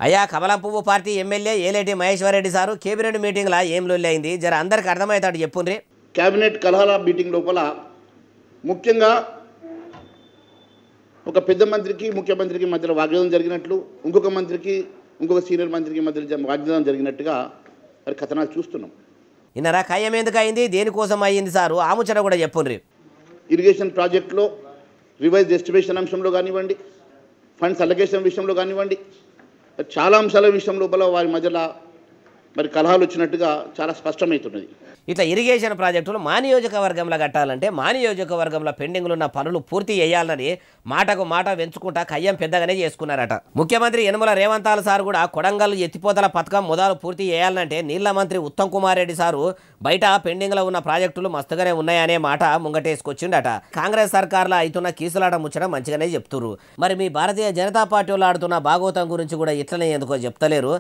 అయ్యా కమలం పువ్వు party MLA Alleti Maheshwar Reddy sir cabinet మీటింగ్లో ఏం లొల్లి అయింది జర అందరికి అర్థమవుతాడు చెప్పుండ్రి. కేబినెట్ కలహాల మీటింగ్ లోపల ముఖ్యంగా ఒక పెద్ద మంత్రికి ముఖ్యమంత్రికి మధ్యలో వాగ్వాదం జరిగినట్లు, ఇంకొక మంత్రికి ఇంకొక సీనియర్ మంత్రికి మధ్యలో వాగ్వాదం జరిగినట్టుగా మరి కథనాలు చూస్తున్నాం. ఇన్నరా ఖాయం ఎందుకు అయింది, దేనికోసం అయ్యింది సారు ఆ ముచ్చట కూడా చెప్పుండ్రి. ఇరిగేషన్ ప్రాజెక్టులో రివైజ్ ఎస్టిమేషన్ అంశంలో కానివ్వండి, ఫండ్స్ అలొకేషన్ విషయంలో కానివ్వండి, చాలా అంశాల విషయం లోపల వారి మధ్యలో మరి కలహాలు వచ్చినట్టుగా చాలా స్పష్టమవుతున్నది. ఇట్లా ఇరిగేషన్ ప్రాజెక్టులు మా నియోజకవర్గంలో కట్టాలంటే మా నియోజకవర్గంలో పెండింగ్లు ఉన్న పనులు పూర్తి చేయాలని మాటకు మాట వెంచుకుంటా కయ్యం పెద్దగానే చేసుకున్నారట. ముఖ్యమంత్రి యనమల రేవంతాల సార్ కూడా కొడంగల్ ఎత్తిపోతల పథకం మొదలు పూర్తి చేయాలంటే నీళ్ల మంత్రి ఉత్తమ్ కుమార్ రెడ్డి సారు బయట పెండింగ్లో ఉన్న ప్రాజెక్టులు మస్తుగానే ఉన్నాయనే మాట ముంగటేసుకొచ్చిండట. కాంగ్రెస్ సర్కార్లో అవుతున్న కీసులాట ముచ్చట మంచిగానే చెప్తున్నారు. మరి మీ భారతీయ జనతా పార్టీ వాళ్ళు ఆడుతున్న భాగవతం గురించి కూడా ఇట్లనే ఎందుకో చెప్తలేరు.